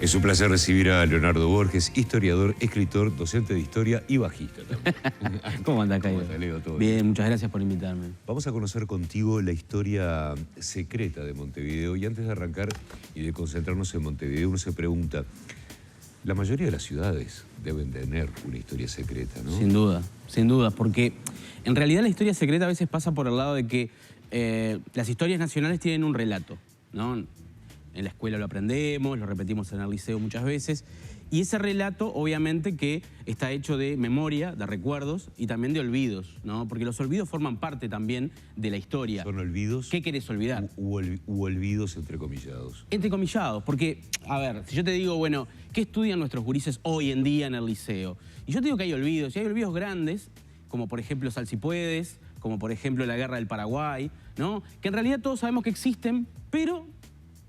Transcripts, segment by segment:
Es un placer recibir a Leonardo Borges, historiador, escritor, docente de historia y bajista también. ¿Cómo anda, Caio? ¿Cómo Leo? ¿Todo bien, muchas gracias por invitarme. Vamos a conocer contigo la historia secreta de Montevideo. Y antes de arrancar y de concentrarnos en Montevideo, uno se pregunta, la mayoría de las ciudades deben tener una historia secreta, ¿no? Sin duda, porque en realidad la historia secreta a veces pasa por el lado de que las historias nacionales tienen un relato, ¿no? En la escuela lo aprendemos, lo repetimos en el liceo muchas veces, y ese relato obviamente que está hecho de memoria, de recuerdos y también de olvidos, ¿no? Porque los olvidos forman parte también de la historia. ¿Son olvidos? ¿Qué querés olvidar? U olvidos entrecomillados. Entrecomillados, porque, a ver, si yo te digo, bueno, ¿qué estudian nuestros gurises hoy en día en el liceo? Y yo te digo que hay olvidos, y hay olvidos grandes, como por ejemplo Sal si puedes, como por ejemplo la Guerra del Paraguay, ¿no? Que en realidad todos sabemos que existen, pero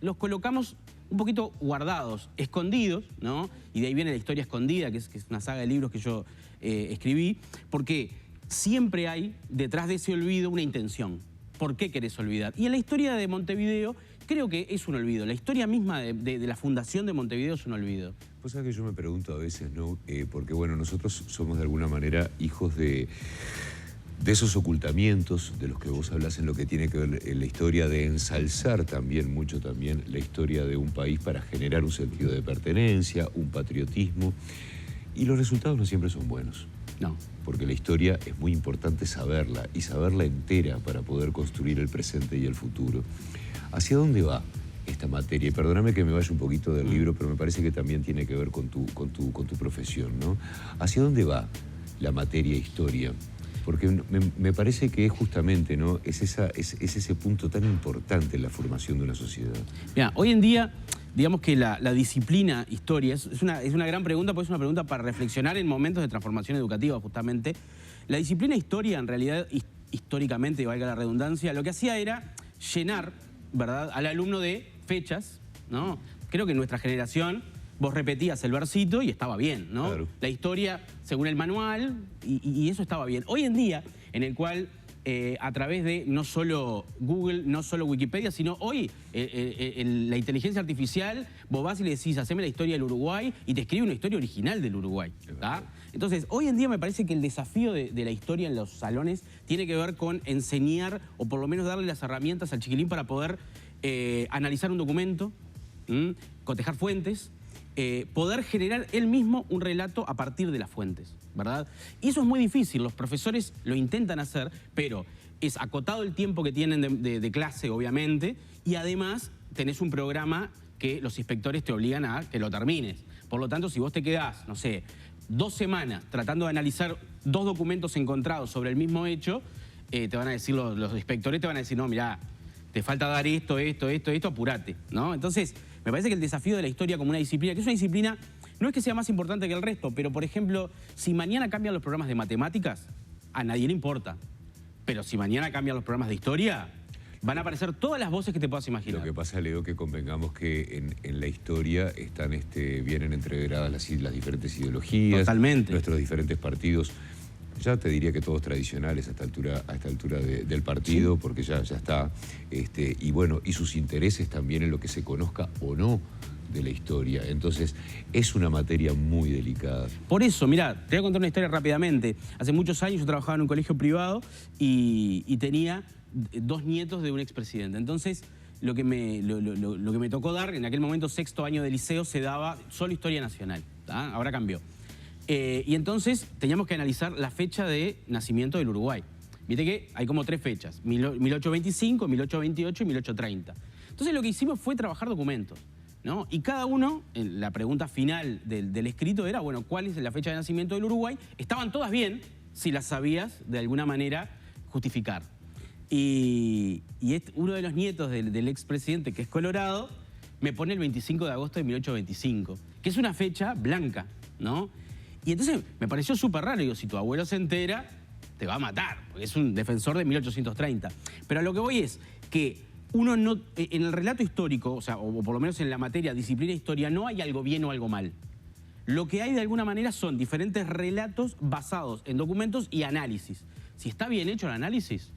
los colocamos un poquito guardados, escondidos, ¿no? Y de ahí viene la historia escondida, que es una saga de libros que yo escribí, porque siempre hay detrás de ese olvido una intención. ¿Por qué querés olvidar? Y en la historia de Montevideo creo que es un olvido. La historia misma de la fundación de Montevideo es un olvido. Pues sabes que yo me pregunto a veces, ¿no? Porque bueno, nosotros somos de alguna manera hijos de esos ocultamientos de los que vos hablás en lo que tiene que ver en la historia, de ensalzar también, mucho también, la historia de un país para generar un sentido de pertenencia, un patriotismo. Y los resultados no siempre son buenos. No. Porque la historia es muy importante saberla, y saberla entera para poder construir el presente y el futuro. ¿Hacia dónde va esta materia? Y perdóname que me vaya un poquito del libro, pero me parece que también tiene que ver con tu profesión, ¿no? ¿Hacia dónde va la materia historia? Porque me parece que es justamente, ¿no? Es ese punto tan importante en la formación de una sociedad. Mira, hoy en día, digamos que la disciplina historia es una gran pregunta, porque es una pregunta para reflexionar en momentos de transformación educativa, justamente. La disciplina historia, en realidad, históricamente, valga la redundancia, lo que hacía era llenar, ¿verdad?, al alumno de fechas, ¿no? Creo que en nuestra generación vos repetías el versito y estaba bien, ¿no? Claro. La historia según el manual y eso estaba bien. Hoy en día, en el cual a través de no solo Google, no solo Wikipedia, sino hoy la inteligencia artificial, vos vas y le decís, haceme la historia del Uruguay y te escribe una historia original del Uruguay, ¿tá? Entonces, hoy en día me parece que el desafío de la historia en los salones tiene que ver con enseñar o por lo menos darle las herramientas al chiquilín para poder analizar un documento, cotejar fuentes, poder generar él mismo un relato a partir de las fuentes, ¿verdad? Y eso es muy difícil, los profesores lo intentan hacer, pero es acotado el tiempo que tienen de clase, obviamente, y además tenés un programa que los inspectores te obligan a que lo termines. Por lo tanto, si vos te quedás, no sé, 2 semanas tratando de analizar 2 documentos encontrados sobre el mismo hecho, te van a decir, los inspectores te van a decir, no, mirá, te falta dar esto, apurate, ¿no? Entonces, me parece que el desafío de la historia como una disciplina, que es una disciplina, no es que sea más importante que el resto, pero por ejemplo, si mañana cambian los programas de matemáticas, a nadie le importa. Pero si mañana cambian los programas de historia, van a aparecer todas las voces que te puedas imaginar. Lo que pasa, Leo, que convengamos que en la historia están, vienen entreveradas las diferentes ideologías. Totalmente. Nuestros diferentes partidos. Ya te diría que todos tradicionales a esta altura del partido, sí, porque ya está. Y bueno, y sus intereses también en lo que se conozca o no de la historia. Entonces, es una materia muy delicada. Por eso, mirá, te voy a contar una historia rápidamente. Hace muchos años yo trabajaba en un colegio privado y tenía 2 nietos de un expresidente. Entonces, lo que me tocó dar, en aquel momento 6º año de liceo, se daba solo historia nacional, ¿tá? Ahora cambió. Y entonces teníamos que analizar la fecha de nacimiento del Uruguay. Viste que hay como 3 fechas, 1825, 1828 y 1830. Entonces lo que hicimos fue trabajar documentos, ¿no? Y cada uno, en la pregunta final del escrito era, bueno, ¿cuál es la fecha de nacimiento del Uruguay? Estaban todas bien si las sabías de alguna manera justificar. Y uno de los nietos del expresidente, que es colorado, me pone el 25 de agosto de 1825, que es una fecha blanca, ¿no? Y entonces me pareció súper raro. Digo, si tu abuelo se entera, te va a matar, porque es un defensor de 1830. Pero a lo que voy es que uno no, en el relato histórico, o sea, o por lo menos en la materia disciplina historia, no hay algo bien o algo mal. Lo que hay de alguna manera son diferentes relatos basados en documentos y análisis. Si está bien hecho el análisis,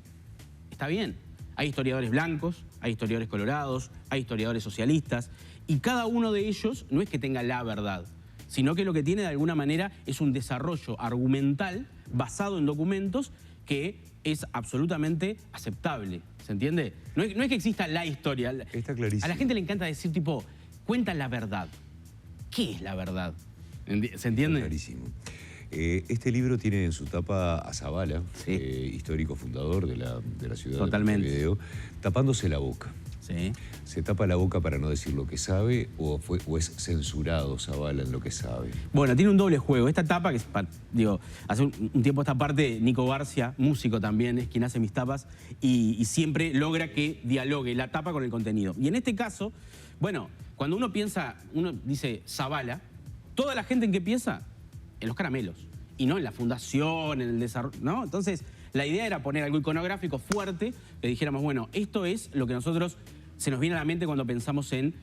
está bien. Hay historiadores blancos, hay historiadores colorados, hay historiadores socialistas, y cada uno de ellos no es que tenga la verdad, sino que lo que tiene de alguna manera es un desarrollo argumental basado en documentos que es absolutamente aceptable, ¿se entiende? No es que exista la historia. Está clarísimo. A la gente le encanta decir tipo, cuenta la verdad. ¿Qué es la verdad? ¿Se entiende? Está clarísimo. Este libro tiene en su tapa a Zabala, Sí. histórico fundador de la ciudad Totalmente. de Montevideo, tapándose la boca. Sí. ¿Se tapa la boca para no decir lo que sabe o es censurado Zabala en lo que sabe? Bueno, tiene un doble juego. Esta tapa, que es, digo, hace un tiempo esta parte, Nico Barcia, músico también, es quien hace mis tapas, y siempre logra que dialogue la tapa con el contenido. Y en este caso, bueno, cuando uno piensa, uno dice Zabala, toda la gente en qué piensa, en los caramelos, y no en la fundación, en el desarrollo, ¿no? Entonces, la idea era poner algo iconográfico fuerte, que dijéramos, bueno, esto es lo que nosotros se nos viene a la mente cuando pensamos en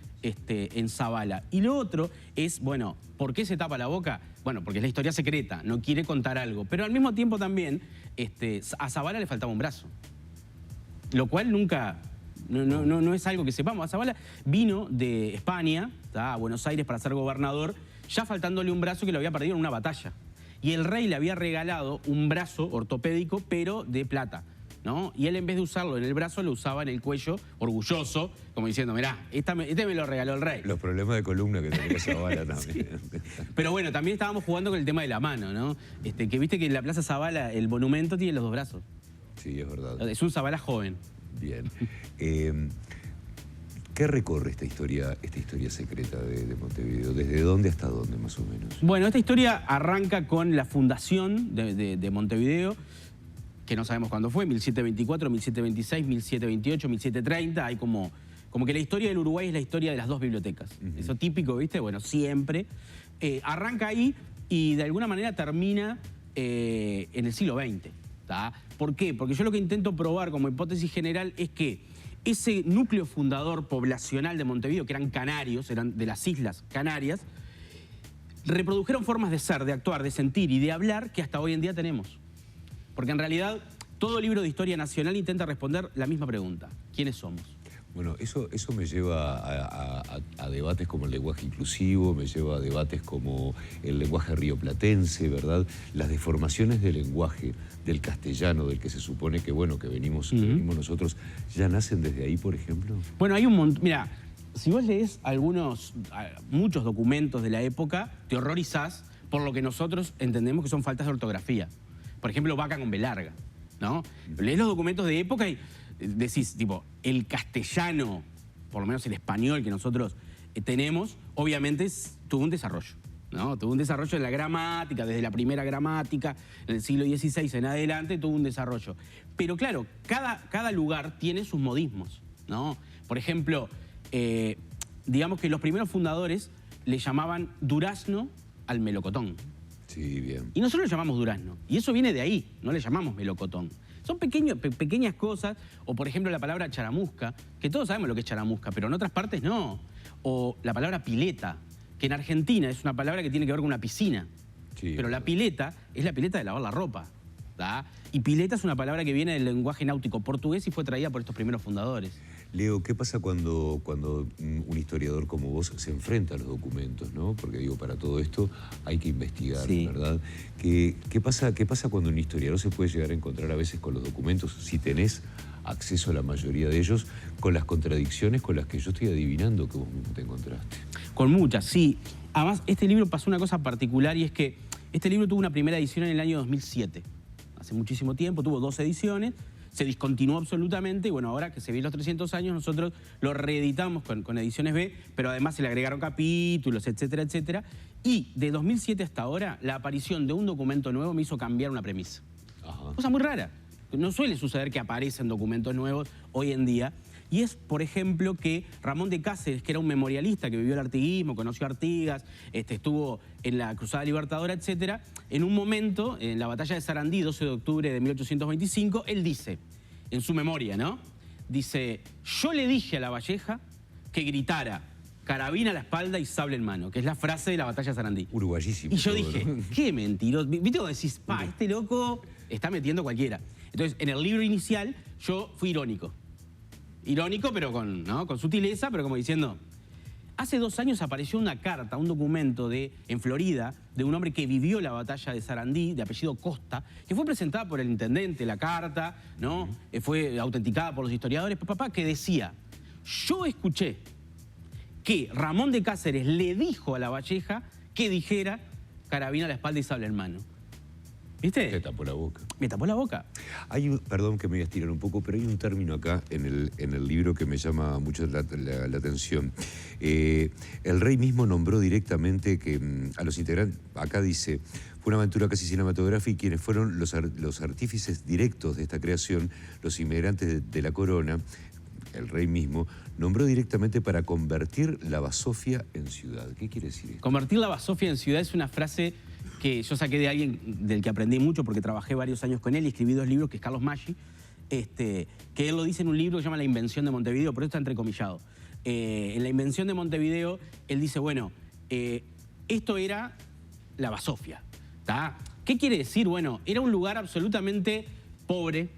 Zabala. Y lo otro es, bueno, ¿por qué se tapa la boca? Bueno, porque es la historia secreta, no quiere contar algo. Pero al mismo tiempo también, a Zabala le faltaba un brazo. Lo cual nunca, no es algo que sepamos. Zabala vino de España a Buenos Aires para ser gobernador, ya faltándole un brazo que lo había perdido en una batalla. Y el rey le había regalado un brazo ortopédico, pero de plata, ¿no? Y él, en vez de usarlo en el brazo, lo usaba en el cuello, orgulloso, como diciendo, mirá, este me lo regaló el rey. Los problemas de columna que tenía Zabala también. Sí. Pero bueno, también estábamos jugando con el tema de la mano, ¿no? Que viste que en la Plaza Zabala el monumento tiene los dos brazos. Sí, es verdad. Es un Zabala joven. Bien. ¿Qué recorre esta historia secreta de Montevideo? ¿Desde dónde hasta dónde, más o menos? Bueno, esta historia arranca con la fundación de Montevideo, que no sabemos cuándo fue, 1724, 1726, 1728, 1730. Hay como que la historia del Uruguay es la historia de las dos bibliotecas. Eso típico, ¿viste? Bueno, siempre. Arranca ahí y de alguna manera termina en el siglo XX. ¿Tá? ¿Por qué? Porque yo lo que intento probar como hipótesis general es que ese núcleo fundador poblacional de Montevideo, que eran canarios, eran de las Islas Canarias, reprodujeron formas de ser, de actuar, de sentir y de hablar que hasta hoy en día tenemos. Porque en realidad todo libro de historia nacional intenta responder la misma pregunta: ¿quiénes somos? Bueno, eso me lleva a debates como el lenguaje inclusivo, me lleva a debates como el lenguaje rioplatense, ¿verdad? Las deformaciones del lenguaje, del castellano, del que se supone que, bueno, que venimos nosotros, ¿ya nacen desde ahí, por ejemplo? Bueno, hay un montón. Mira, si vos lees muchos documentos de la época, te horrorizás por lo que nosotros entendemos que son faltas de ortografía. Por ejemplo, vaca con B larga, ¿no? Lees los documentos de época y decís, tipo, el castellano, por lo menos el español que nosotros tenemos, obviamente tuvo un desarrollo, ¿no? Tuvo un desarrollo en la gramática, desde la primera gramática, en el siglo XVI en adelante, tuvo un desarrollo. Pero claro, cada lugar tiene sus modismos, ¿no? Por ejemplo, digamos que los primeros fundadores le llamaban durazno al melocotón. Sí, bien. Y nosotros le llamamos durazno. Y eso viene de ahí, no le llamamos melocotón. Son pequeñas cosas, o por ejemplo la palabra charamusca, que todos sabemos lo que es charamusca, pero en otras partes no. O la palabra pileta, que en Argentina es una palabra que tiene que ver con una piscina. Sí, pero la pileta es la pileta de lavar la ropa. ¿tá? Y pileta es una palabra que viene del lenguaje náutico portugués y fue traída por estos primeros fundadores. Leo, ¿qué pasa cuando un historiador como vos se enfrenta a los documentos, ¿no? Porque digo, para todo esto hay que investigar, Sí. ¿verdad? ¿Qué pasa cuando un historiador se puede llegar a encontrar a veces con los documentos, si tenés acceso a la mayoría de ellos, con las contradicciones con las que yo estoy adivinando que vos mismo te encontraste? Con muchas, sí. Además, este libro pasó una cosa particular y es que este libro tuvo una primera edición en el año 2007. Hace muchísimo tiempo, tuvo 2 ediciones. Se discontinuó absolutamente y bueno, ahora que se vienen los 300 años, nosotros lo reeditamos con ediciones B, pero además se le agregaron capítulos, etcétera, etcétera. Y de 2007 hasta ahora, la aparición de un documento nuevo me hizo cambiar una premisa. Ajá. Cosa muy rara. No suele suceder que aparecen documentos nuevos hoy en día. Y es, por ejemplo, que Ramón de Cáceres, que era un memorialista que vivió el artiguismo, conoció a Artigas, estuvo en la Cruzada Libertadora, etcétera, en un momento, en la batalla de Sarandí, 12 de octubre de 1825, él dice, en su memoria, ¿no? Dice, yo le dije a Lavalleja que gritara carabina a la espalda y sable en mano, que es la frase de la batalla de Sarandí. Uruguayísimo. Y yo todo, dije, ¿no? qué mentiroso. ¿Viste cómo decís, este loco está metiendo cualquiera? Entonces, en el libro inicial, yo fui irónico. irónico, pero con sutileza, pero como diciendo... Hace 2 años apareció una carta, un documento en Florida, de un hombre que vivió la batalla de Sarandí, de apellido Costa, que fue presentada por el intendente, la carta, ¿no? Fue autenticada por los historiadores, que decía, yo escuché que Ramón de Cáceres le dijo a Lavalleja que dijera carabina a la espalda y sable en mano. ¿Viste? Te tapó la boca. Me tapó la boca. Perdón que me voy a estirar un poco, pero hay un término acá en el libro que me llama mucho la atención. El rey mismo nombró directamente a los integrantes, acá dice, fue una aventura casi cinematográfica y quienes fueron los artífices directos de esta creación, los inmigrantes de la corona, el rey mismo, nombró directamente para convertir la basofia en ciudad. ¿Qué quiere decir esto? Convertir la basofia en ciudad es una frase que yo saqué de alguien del que aprendí mucho porque trabajé varios años con él y escribí 2 libros, que es Carlos Maggi, que él lo dice en un libro que se llama La invención de Montevideo, por eso está entrecomillado. En La invención de Montevideo, él dice, bueno, esto era la basofia. ¿Tá? ¿Qué quiere decir? Bueno, era un lugar absolutamente pobre,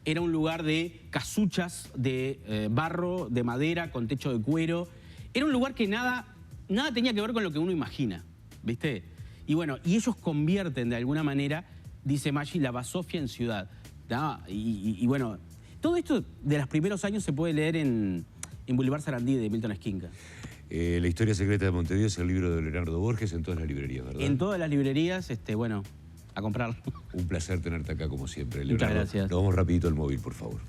era un lugar de casuchas, de barro, de madera, con techo de cuero. Era un lugar que nada tenía que ver con lo que uno imagina, ¿viste? Y bueno, y ellos convierten de alguna manera, dice Maggi, la basofia en ciudad. ¿Tá? Y bueno, todo esto de los primeros años se puede leer en Boulevard Sarandí de Milton Esquinca. La historia secreta de Montevideo es el libro de Leonardo Borges en todas las librerías, ¿verdad? En todas las librerías, bueno, a comprarlo. Un placer tenerte acá como siempre, Leonardo. Muchas gracias. Nos vamos rapidito al móvil, por favor.